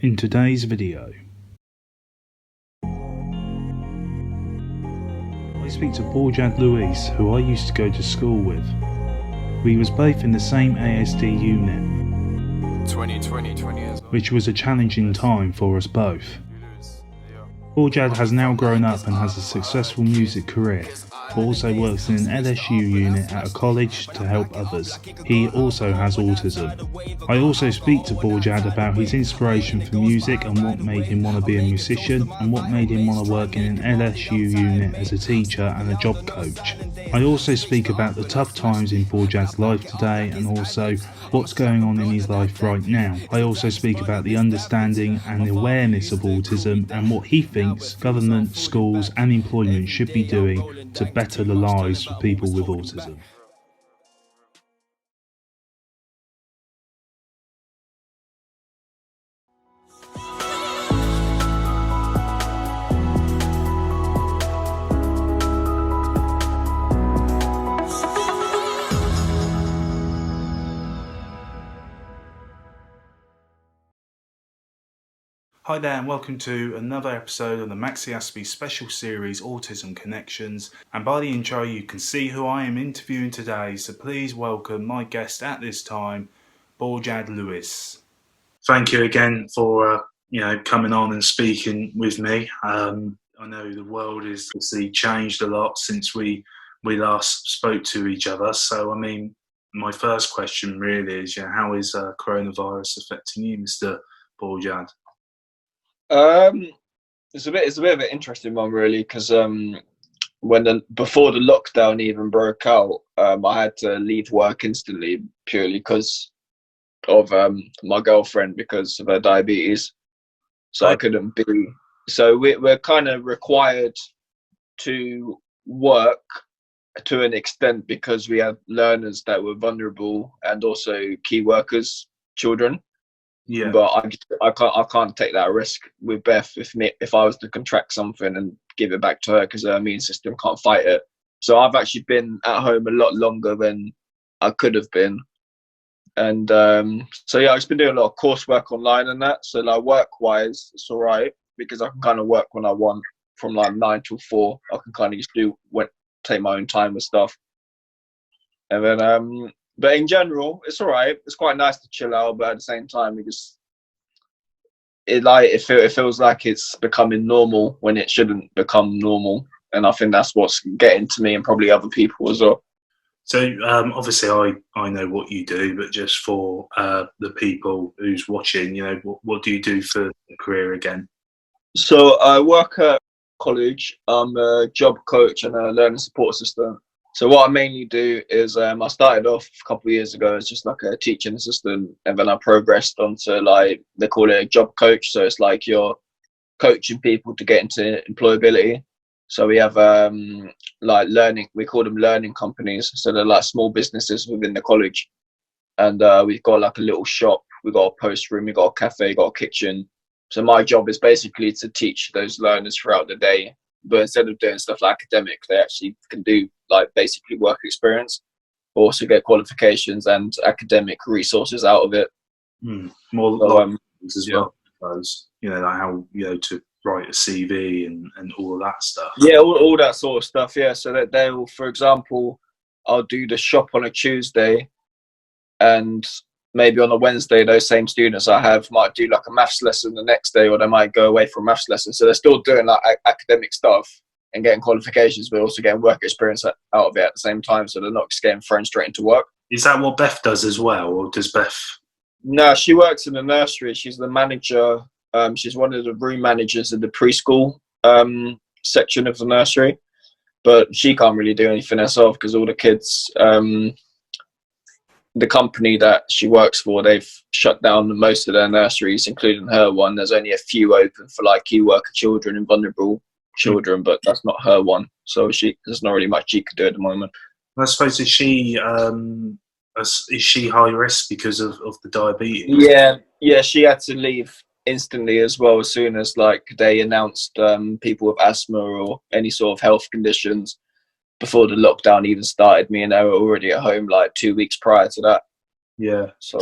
In today's video, I speak to Borjad Luis, who I used to go to school with. We was both in the same ASD unit, 20 years old. which was a challenging time for us both. Borjad has now grown up and has a successful music career, but also works in an LSU unit at a college to help others. He also has autism. I also speak to Borjad about his inspiration for music and what made him want to be a musician and what made him want to work in an LSU unit as a teacher and a job coach. I also speak about the tough times in Borjad's life today and also what's going on in his life right now. I also speak about the understanding and awareness of autism and what he thinks government, schools and employment should be doing to better the lives of people with autism. Hi there and welcome to another episode of the MaxiAspie special series Autism Connections, and by the intro you can see who I am interviewing today, so please welcome my guest at this time, Borjad Luis. Thank you again for coming on and speaking with me. I know the world has obviously changed a lot since we last spoke to each other, so I mean my first question really is how is coronavirus affecting you, Mr. Borjad? It's a bit of an interesting one really, because before the lockdown even broke out, I had to leave work instantly purely because of my girlfriend, because of her diabetes. So I couldn't be. So we're kind of required to work to an extent because we had learners that were vulnerable and also key workers, children. Yeah, but I can't take that risk with Beth if I was to contract something and give it back to her, because her immune system can't fight it. So I've actually been at home a lot longer than I could have been, and so yeah, I've just been doing a lot of coursework online and that. So like work wise, it's all right because I can kind of work when I want from like 9 till 4. I can kind of just take my own time with stuff, and then but in general, it's all right. It's quite nice to chill out, but at the same time, it feels like it's becoming normal when it shouldn't become normal, and I think that's what's getting to me and probably other people as well. So obviously I know what you do, but just for the people who's watching, what do you do for a career again? So I work at college. I'm a job coach and a learning support assistant. So what I mainly do is I started off a couple of years ago as just like a teaching assistant, and then I progressed onto like they call it a job coach. So it's like you're coaching people to get into employability. So we have like learning, we call them learning companies. So they're like small businesses within the college, and we've got like a little shop, we've got a post room, we've got a cafe, got a kitchen. So my job is basically to teach those learners throughout the day. But instead of doing stuff like academic, they actually can do like basically work experience, also get qualifications and academic resources out of it. More so, as well, I suppose. Like how to write a CV and all of that stuff. Yeah, all that sort of stuff. Yeah, so that they'll, for example, I'll do the shop on a Tuesday, and maybe on a Wednesday, those same students I have might do like a maths lesson the next day, or they might go away for a maths lesson. So they're still doing like academic stuff and getting qualifications, but also getting work experience out of it at the same time. So they're not just getting thrown straight into work. Is that what Beth does as well, or does Beth? No, she works in the nursery. She's the manager. She's one of the room managers in the preschool section of the nursery, but she can't really do anything herself because all the kids. The company that she works for, they've shut down most of their nurseries, including her one. There's only a few open for like key worker children and vulnerable children, but that's not her one. So there's not really much she could do at the moment. I suppose is she high risk because of the diabetes? Yeah, she had to leave instantly as well as soon as like they announced people with asthma or any sort of health conditions. Before the lockdown even started, me and her were already at home like 2 weeks prior to that. Yeah. So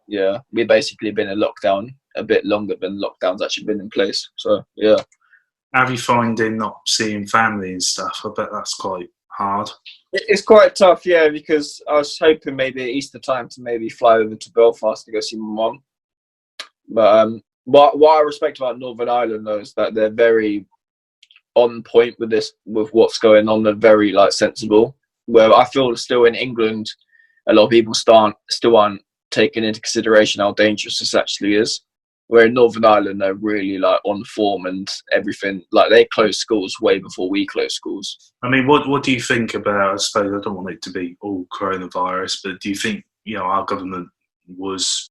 yeah, we've basically been in lockdown a bit longer than lockdown's actually been in place. So yeah. How are you finding not seeing family and stuff? I bet that's quite hard. It's quite tough, yeah, because I was hoping maybe at Easter time to maybe fly over to Belfast to go see my mum. But what I respect about Northern Ireland though is that they're very on point with this, with what's going on. They're very like sensible. Where I feel still in England, a lot of people still aren't taking into consideration how dangerous this actually is. Where in Northern Ireland, they're really like on form and everything. Like they close schools way before we close schools. I mean, what do you think about? I suppose I don't want it to be all coronavirus, but do you think our government was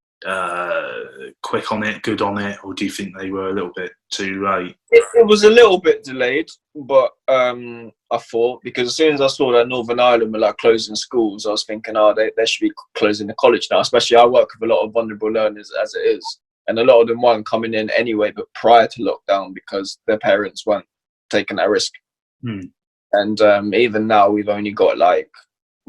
quick on it, good on it, or do you think they were a little bit too late? It was a little bit delayed, but I thought, because as soon as I saw that Northern Ireland were like closing schools, I was thinking, they should be closing the college now. Especially I work with a lot of vulnerable learners as it is, and a lot of them weren't coming in anyway, but prior to lockdown because their parents weren't taking that risk. And even now, we've only got like,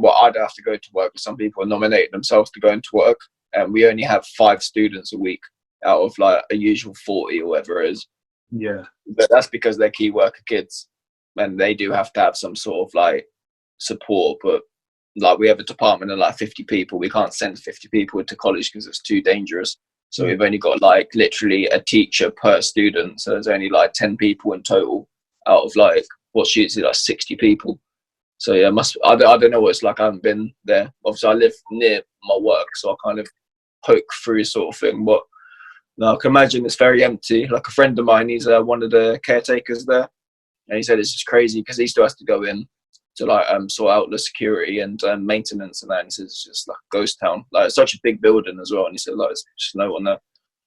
I'd have to go to work. Some people are nominating themselves to go into work, and we only have 5 students a week out of like a usual 40 or whatever it is. Yeah. But that's because they're key worker kids, and they do have to have some sort of like support. But like we have a department of like 50 people. We can't send 50 people into college because it's too dangerous. So we've only got like literally a teacher per student. So there's only like 10 people in total out of like what's usually like 60 people. So yeah, I don't know what it's like. I haven't been there. Obviously, I live near my work, so I kind of poke through sort of thing. But no, I can imagine it's very empty. Like a friend of mine, he's one of the caretakers there, and he said it's just crazy because he still has to go in to like sort out the security and maintenance and that. And he says it's just like a ghost town. Like it's such a big building as well. And he said like there's just no one there.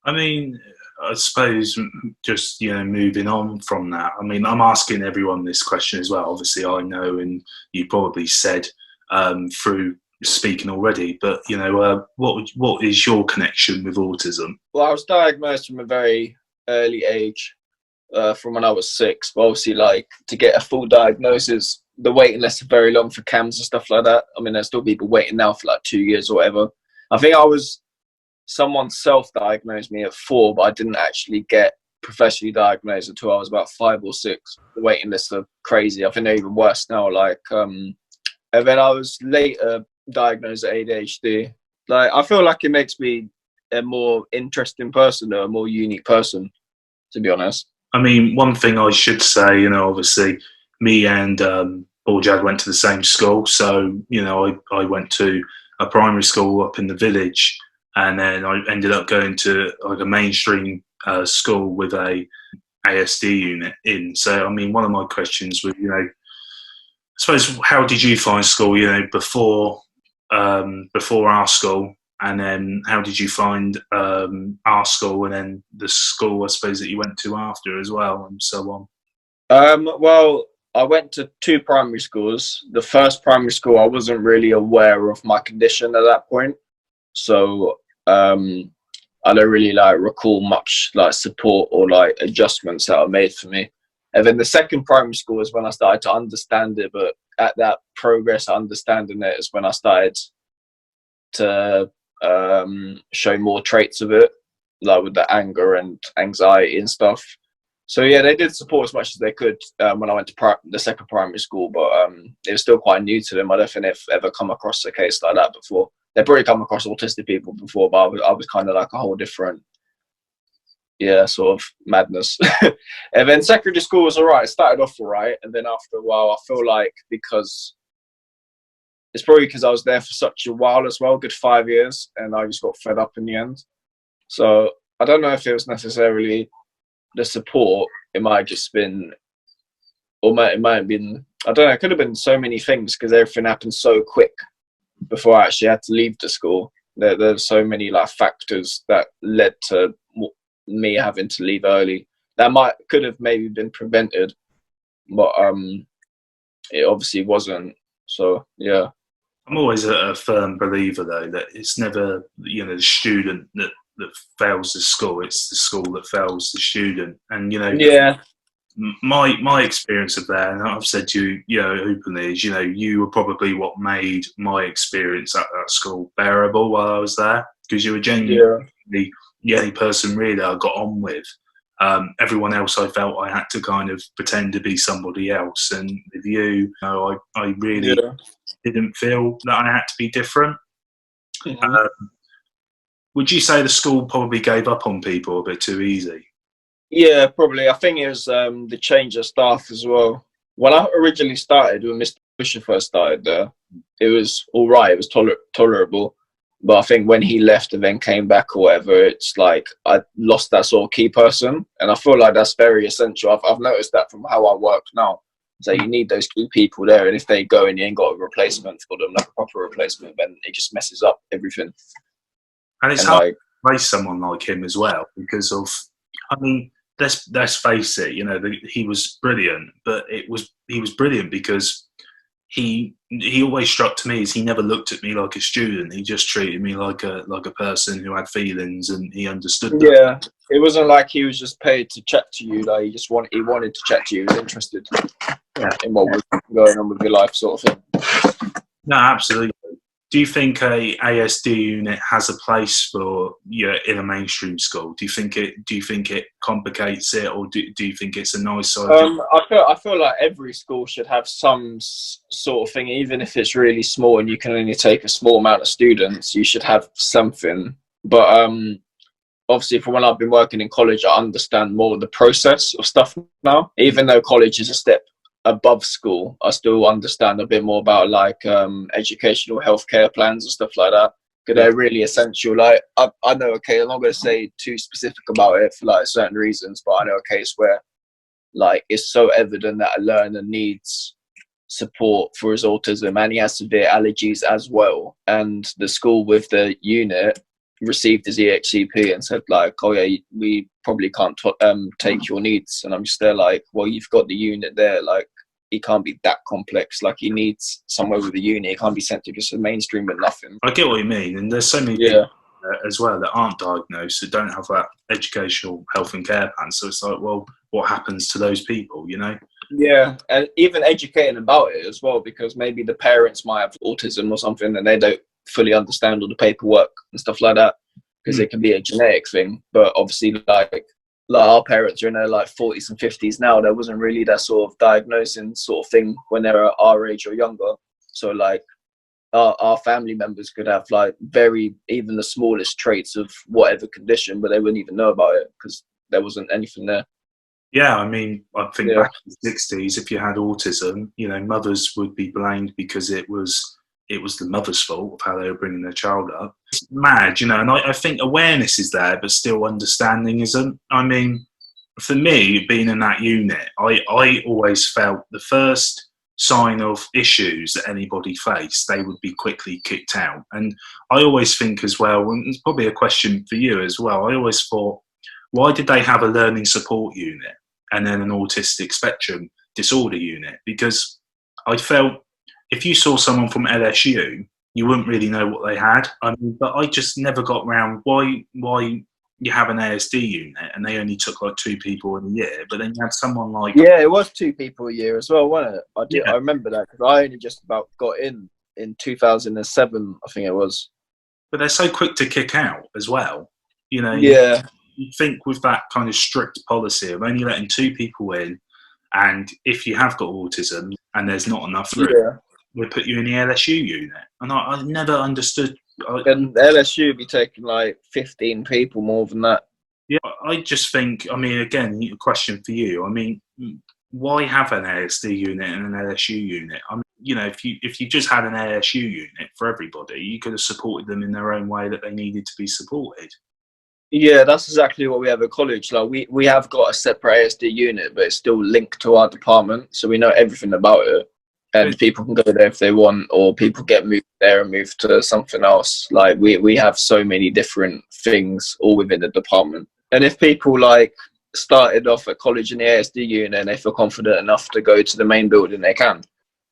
I mean, I suppose just moving on from that. I mean, I'm asking everyone this question as well. Obviously, I know, and you probably said through speaking already. But what is your connection with autism? Well, I was diagnosed from a very early age, from when I was 6. But obviously, like to get a full diagnosis, the waiting lists are very long for CAMS and stuff like that. I mean, there's still people waiting now for like 2 years or whatever. I think someone self-diagnosed me at 4, but I didn't actually get professionally diagnosed until I was about 5 or 6. The waiting lists are crazy. I think they're even worse now. Like, and then I was later diagnosed with ADHD. Like, I feel like it makes me a more interesting person or a more unique person, to be honest. I mean, one thing I should say, obviously, me and Borjad went to the same school. So, I went to a primary school up in the village. And then I ended up going to like a mainstream school with a ASD unit in. So, I mean, one of my questions was, I suppose, how did you find school, before our school? And then how did you find our school and then the school, I suppose, that you went to after as well, and so on? Well, I went to 2 primary schools. The first primary school, I wasn't really aware of my condition at that point. So I don't really like recall much like support or like adjustments that are made for me. And then the second primary school is when I started to understand it. But at that progress understanding it is when I started to show more traits of it, like with the anger and anxiety and stuff. So yeah, they did support as much as they could when I went to the second primary school, but it was still quite new to them. I don't think they've ever come across a case like that before. They've probably come across autistic people before, but I was kind of like a whole different, sort of madness. And then secondary school was all right. It started off all right, and then after a while, I feel like because it's probably because I was there for such a while as well, good 5 years, and I just got fed up in the end. So I don't know if it was necessarily the support. It might have just been, or it might have been, I don't know, it could have been so many things because everything happened so quick before I actually had to leave the school. There's so many like factors that led to me having to leave early that could have maybe been prevented, but it obviously wasn't. So yeah, I'm always a firm believer though that it's never the student that fails the school, it's the school that fails the student. And my experience of that, and I've said to you openly, is you were probably what made my experience at that school bearable while I was there, because you were genuinely the only person really I got on with. Everyone else, I felt I had to kind of pretend to be somebody else. And with you, I really didn't feel that I had to be different. Would you say the school probably gave up on people a bit too easy? Yeah, probably. I think it was the change of staff as well. When I originally started, when Mr. Busher first started there, it was all right. It was tolerable. But I think when he left and then came back or whatever, it's like I lost that sort of key person. And I feel like that's very essential. I've noticed that from how I work now. So you need those key people there. And if they go and you ain't got a replacement for them, like a proper replacement, then it just messes up everything. And it's hard to replace someone like him as well because of, I mean, let's face it, he was brilliant, but he was brilliant because he always struck to me as he never looked at me like a student. He just treated me like a person who had feelings, and he understood that. Yeah, it wasn't like he was just paid to chat to you. Like he wanted to chat to you. He was interested in what was going on with your life, sort of thing. No, absolutely. Do you think a ASD unit has a place for in a mainstream school? Do you think it complicates it, or do you think it's a nice idea? I feel like every school should have some sort of thing, even if it's really small and you can only take a small amount of students. You should have something. But obviously, from when I've been working in college, I understand more of the process of stuff now. Even though college is a step above school, I still understand a bit more about like educational healthcare plans and stuff like that, because they're really essential. Like I know, okay, I'm not going to say too specific about it for like certain reasons, but I know a case where like it's so evident that a learner needs support for his autism and he has severe allergies as well, and the school with the unit received his EHCP and said like, oh yeah, we probably can't take your needs. And I'm just there like, well, you've got the unit there, like he can't be that complex, like he needs somewhere with a unit. He can't be sent to just a mainstream with nothing. I get what you mean, and there's so many people as well that aren't diagnosed, that don't have that educational health and care plan. So it's like, well, what happens to those people, Yeah, and even educating about it as well, because maybe the parents might have autism or something and they don't fully understand all the paperwork and stuff like that, because it can be a genetic thing. But obviously like our parents are in their like 40s and 50s now. There wasn't really that sort of diagnosing sort of thing when they were our age or younger. So like our family members could have like even the smallest traits of whatever condition, but they wouldn't even know about it because there wasn't anything there. Yeah, I mean, I think back in the 60s, if you had autism, mothers would be blamed because it was the mother's fault of how they were bringing their child up. It's mad, and I think awareness is there, but still understanding isn't. I mean, for me, being in that unit, I always felt the first sign of issues that anybody faced, they would be quickly kicked out. And I always think as well, and it's probably a question for you as well, I always thought, why did they have a learning support unit and then an autistic spectrum disorder unit? Because I felt if you saw someone from LSU, you wouldn't really know what they had. I mean, but I just never got round why you have an ASD unit and they only took like 2 people in a year, but then you had someone like... Yeah, it was 2 people a year as well, wasn't it? I remember that, because I only just about got in 2007, I think it was. But they're so quick to kick out as well. Yeah. You think with that kind of strict policy of only letting 2 people in, and if you have got autism and there's not enough room, we'll put you in the LSU unit. And I never understood. And LSU would be taking like 15 people more than that. Yeah, I just think, I mean, again, a question for you. I mean, why have an ASD unit and an LSU unit? I mean, if you just had an ASU unit for everybody, you could have supported them in their own way that they needed to be supported. Yeah, that's exactly what we have at college. Like we have got a separate ASD unit, but it's still linked to our department, so we know everything about it. And people can go there if they want, or people get moved there and moved to something else. Like we have so many different things all within the department. And if people like started off at college in the ASD unit and they feel confident enough to go to the main building, they can,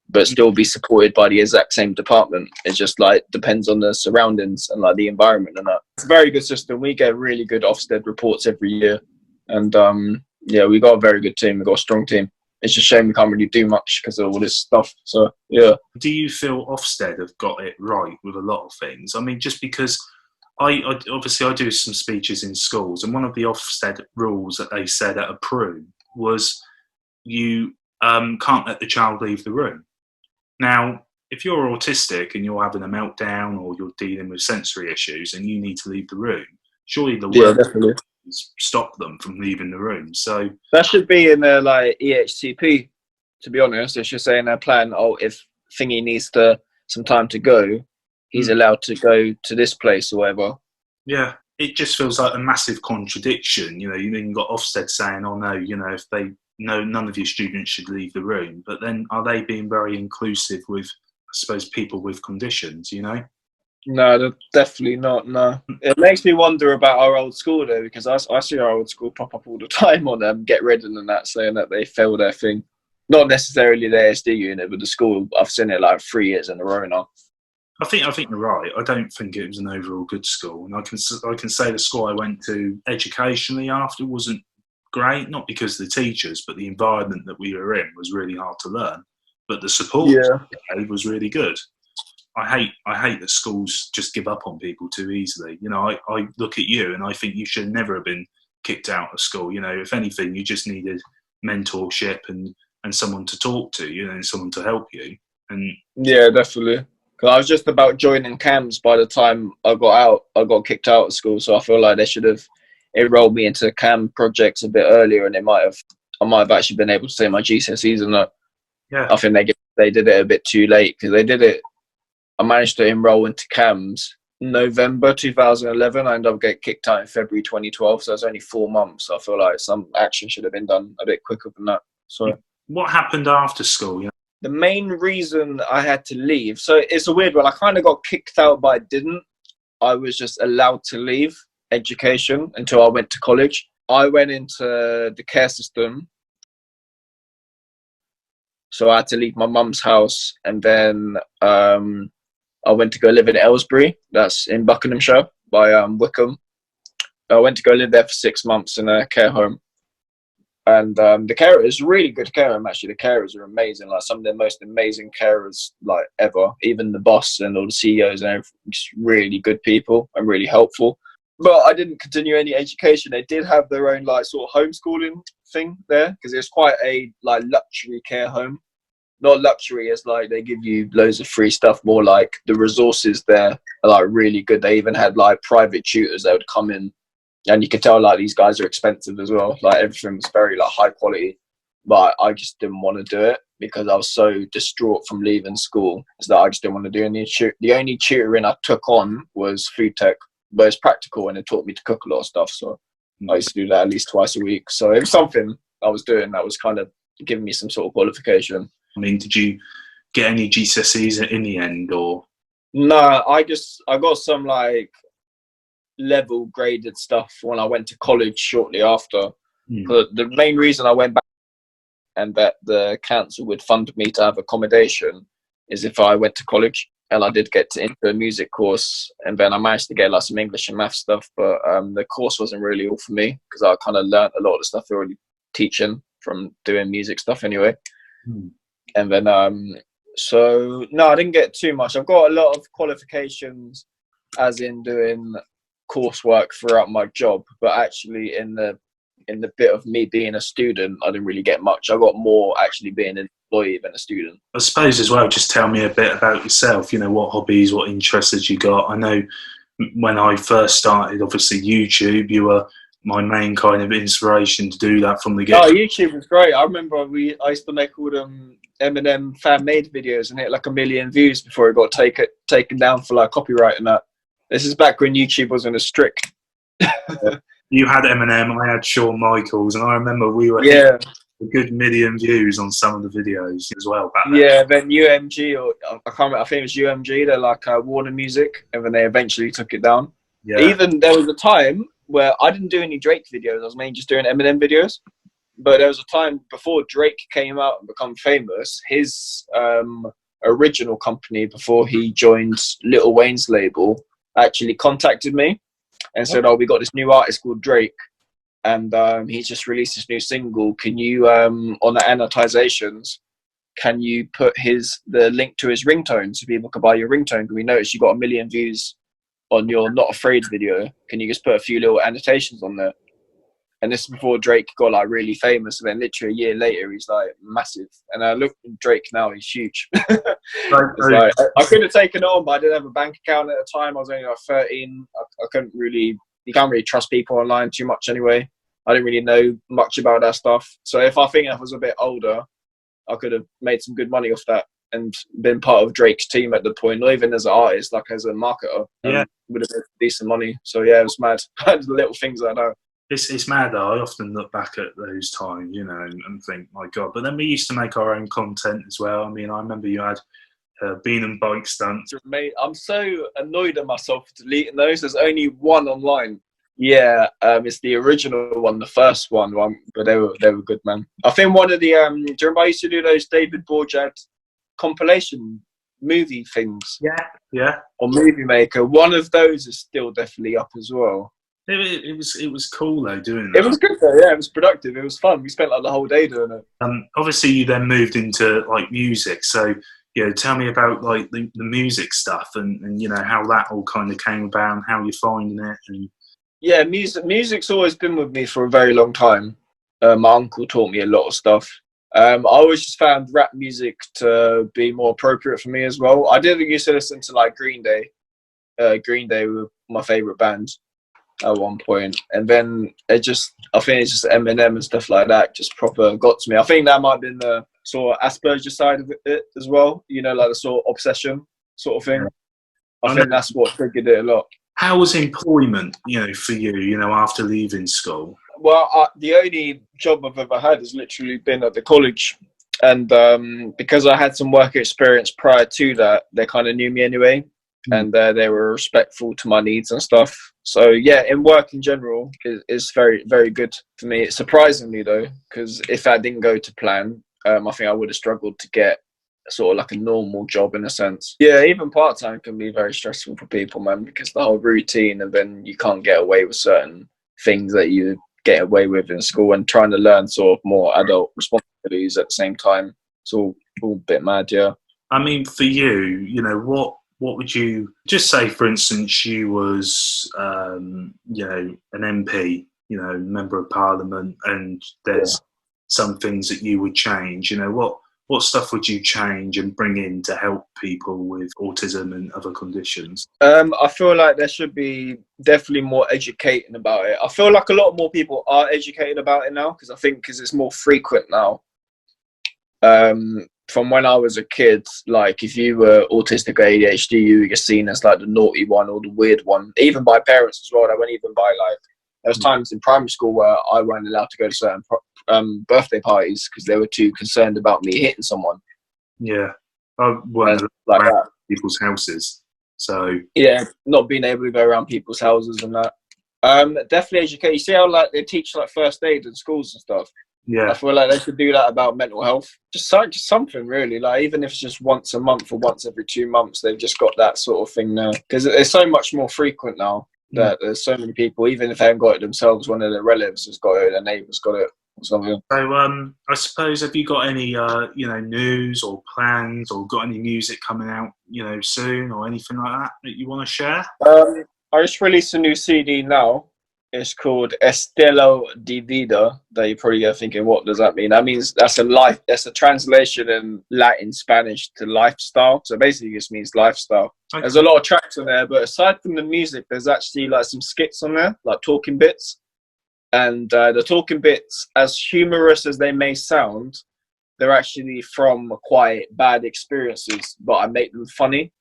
but still be supported by the exact same department. It just like depends on the surroundings and like the environment and that. It's a very good system. We get really good Ofsted reports every year, and we got a very good team. We got a strong team. It's a shame we can't really do much because of all this stuff. So yeah. Do you feel Ofsted have got it right with a lot of things? I mean, just because I obviously I do some speeches in schools, and one of the Ofsted rules that they said at a PRU was you can't let the child leave the room. Now, if you're autistic and you're having a meltdown or you're dealing with sensory issues and you need to leave the room, surely the Yeah, work definitely. stop them from leaving the room. So That should be in their like EHCP. To be honest, they should say in their plan, oh, if thingy needs some time to go, he's allowed to go to this place or whatever. yeah, it just feels like a massive contradiction. You know, you've got Ofsted saying, "Oh no, you know, if they no, none of your students should leave the room." But then, are they being very inclusive with, I suppose, people with conditions? You know? No, they're definitely not. No, it makes me wonder about our old school though, because I see our old school pop up all the time on Get Ridden and that, saying that they failed their thing. Not necessarily the ASD unit, but the school. I've seen it like 3 years in a row now. I think you're right. I don't think it was an overall good school, and I can say the school I went to educationally after wasn't great. Not because of the teachers, but the environment that we were in was really hard to learn. But the support was really good. I hate that schools just give up on people too easily. You know, I look at you and I think you should never have been kicked out of school. You know, if anything, you just needed mentorship and someone to talk to, you know, and someone to help you. And yeah, definitely. Because I was just about joining CAMS by the time I got out. I got kicked out of school, so I feel like they should have enrolled me into CAM projects a bit earlier, and I might have actually been able to say my GCSEs and that. yeah, I think they did it a bit too late because they did it. I managed to enroll into CAMS November 2011. I ended up getting kicked out in February 2012, so it's only 4 months. So I feel like some action should have been done a bit quicker than that. So what happened after school? You know? the main reason I had to leave, so it's a weird one. I kind of got kicked out, but I didn't. I was just allowed to leave education until I went to college. I went into the care system, so I had to leave my mum's house, and then I went to go live in Aylesbury, that's in Buckinghamshire by Wickham. I went to go live there for 6 months in a care home. And the carer is really good care home, actually. The carers are amazing, like some of the most amazing carers like ever. Even the boss and all the CEOs and everything, just really good people and really helpful. But I didn't continue any education. They did have their own like sort of homeschooling thing there because it's quite a like luxury care home. Not luxury as like they give you loads of free stuff, more like the resources there are like really good. They even had like private tutors that would come in, and you could tell like these guys are expensive as well. Like everything was very like high quality, but I just didn't want to do it because I was so distraught from leaving school, is that I just didn't want to do any the only tutoring I took on was food tech, but it's practical and it taught me to cook a lot of stuff, so I used to do that at least twice a week. So it was something I was doing that was kind of giving me some sort of qualification. I mean, did you get any GCSEs in the end, or? No, I got some like level graded stuff when I went to college shortly after. But the main reason I went back and that the council would fund me to have accommodation is if I went to college, and I did get into a music course, and then I managed to get like some English and math stuff, but the course wasn't really all for me because I kind of learned a lot of the stuff already teaching from doing music stuff anyway. And then so no, I didn't get too much. I've got a lot of qualifications as in doing coursework throughout my job, but actually in the bit of me being a student, I didn't really get much. I got more actually being an employee than a student. I suppose as well, just tell me a bit about yourself, you know, what hobbies, what interests you got. I know when I first started, obviously YouTube, you were my main kind of inspiration to do that from the get. Oh, YouTube was great. I remember I used to make all them Eminem fan-made videos and hit like 1 million views before it got taken down for like copyright and that. This is back when YouTube wasn't as strict. You had Eminem, I had Shawn Michaels, and I remember we were a good 1 million views on some of the videos as well back then. Yeah, then UMG, or I can't remember, I think it was UMG, they're like Warner Music, and then they eventually took it down. Yeah. Even there was a time where I didn't do any Drake videos, I was mainly just doing Eminem videos. But there was a time before Drake came out and become famous, his original company, before he joined Lil Wayne's label, actually contacted me and said, oh, we got this new artist called Drake, and he's just released this new single. Can you, on the annotations, can you put the link to his ringtone so people can buy your ringtone? Because we noticed you got 1 million views on your Not Afraid video, can you just put a few little annotations on there? And this is before Drake got like really famous, and then literally a year later he's like massive. And I look at Drake now, he's huge. It's like I could have taken it on, but I didn't have a bank account at the time. I was only like 13. I couldn't really, you can't really trust people online too much anyway. I didn't really know much about that stuff. So if I was a bit older, I could have made some good money off that and been part of Drake's team at the point, not even as an artist, like as a marketer. Yeah, would have made decent money. So yeah, it was mad. The little things I know. it's mad though. I often look back at those times, you know, and think, my God. But then we used to make our own content as well. I mean, I remember you had bean and bike stunts. Mate, I'm so annoyed at myself for deleting those. There's only one online. Yeah, it's the original one, the first one, but they were good, man. I think one of the do you remember I used to do those David Borjad compilation movie things? Yeah. On Movie Maker. One of those is still definitely up as well. It was cool though doing that. It was good though, yeah. It was productive. It was fun. We spent like the whole day doing it. Obviously, you then moved into like music. So, you know, tell me about like the music stuff and you know how that all kind of came about and how you're finding it. And yeah, music's always been with me for a very long time. My uncle taught me a lot of stuff. I always just found rap music to be more appropriate for me as well. I did used to listen to like Green Day. Green Day were my favourite band at one point, and then I think it's just Eminem and stuff like that just proper got to me. I think that might have been the sort of Asperger side of it as well, you know, like the sort of obsession sort of thing. I think that's what triggered it a lot. How was employment, you know, for you, you know, after leaving school? Well, the only job I've ever had has literally been at the college, and because I had some work experience prior to that, they kind of knew me anyway. And they were respectful to my needs and stuff. So yeah, in work in general is very, very good for me. Surprisingly though, because if that didn't go to plan, I think I would have struggled to get sort of like a normal job in a sense. Yeah, even part-time can be very stressful for people, man, because the whole routine, and then you can't get away with certain things that you get away with in school, and trying to learn sort of more adult responsibilities at the same time. It's all a bit mad, yeah. I mean, for you, you know, what would you just say, for instance, you was, you know, an MP, you know, member of parliament, and there's some things that you would change, you know, what stuff would you change and bring in to help people with autism and other conditions? I feel like there should be definitely more educating about it. I feel like a lot more people are educated about it now, because it's more frequent now. From when I was a kid, like if you were autistic or ADHD, you were seen as like the naughty one or the weird one, even by parents as well. They weren't even by like, there was times in primary school where I weren't allowed to go to certain birthday parties because they were too concerned about me hitting someone. Yeah, I weren't like that. People's houses. So yeah, not being able to go around people's houses and that. Definitely educate. You see how like they teach like first aid in schools and stuff. Yeah, I feel like they should do that about mental health. Just something really, like even if it's just once a month or once every 2 months, they've just got that sort of thing now. Because it's so much more frequent now that there's so many people, even if they haven't got it themselves, one of their relatives has got it, their neighbour's got it or something. So I suppose, have you got any you know, news or plans, or got any music coming out, you know, soon, or anything like that you want to share? I just released a new CD now. It's called Estilo de Vida. That you're probably thinking, what does that mean? That means that's a translation in Latin, Spanish to lifestyle. So basically it just means lifestyle. Okay. There's a lot of tracks on there, but aside from the music, there's actually like some skits on there, like talking bits. And the talking bits, as humorous as they may sound, they're actually from quite bad experiences, but I make them funny.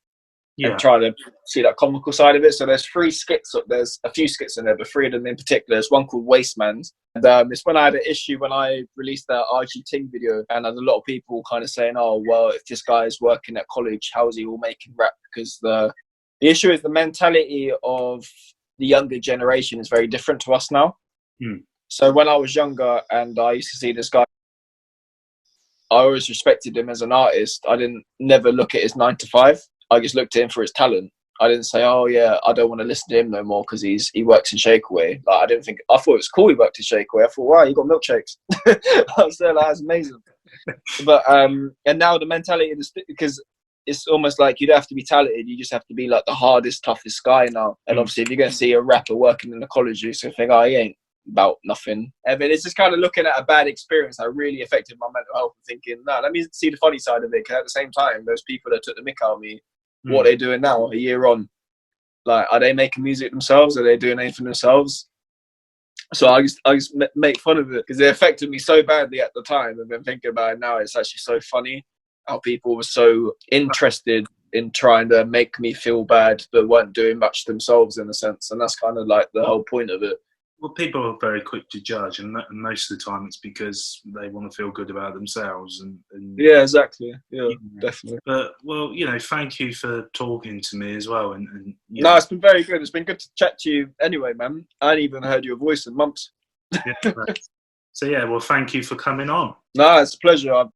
And try to see that comical side of it. So there's 3 skits. There's a few skits in there, but 3 of them in particular. There's one called Wasteman's. And it's when I had an issue when I released that RG Ting video, and I had a lot of people kind of saying, oh, well, if this guy is working at college, how is he all making rap? Because the issue is the mentality of the younger generation is very different to us now. So when I was younger and I used to see this guy, I always respected him as an artist. I never look at his 9 to 5. I just looked at him for his talent. I didn't say, oh yeah, I don't want to listen to him no more because he works in Shakeaway. Like I thought it was cool he worked in Shakeaway. I thought, wow, you got milkshakes. I was there, like, that's amazing. But and now the mentality, because it's almost like you don't have to be talented. You just have to be like the hardest, toughest guy now. And obviously, if you're going to see a rapper working in a college, you're going to think, oh, he ain't about nothing. I mean, it's just kind of looking at a bad experience that really affected my mental health and thinking, no, let me see the funny side of it. Because at the same time, those people that took the mick out of me, what are they doing now, a year on? Like, are they making music themselves? Are they doing anything themselves? So I just make fun of it because it affected me so badly at the time. And then thinking about it now, it's actually so funny how people were so interested in trying to make me feel bad but weren't doing much themselves in a sense. And that's kind of like the whole point of it. Well, people are very quick to judge, and most of the time it's because they want to feel good about themselves. And yeah, exactly. Yeah, definitely. But, well, you know, thank you for talking to me as well. And no, it's been very good. It's been good to chat to you anyway, man. I hadn't even heard your voice in months. Yeah, right. So, yeah, well, thank you for coming on. No, it's a pleasure.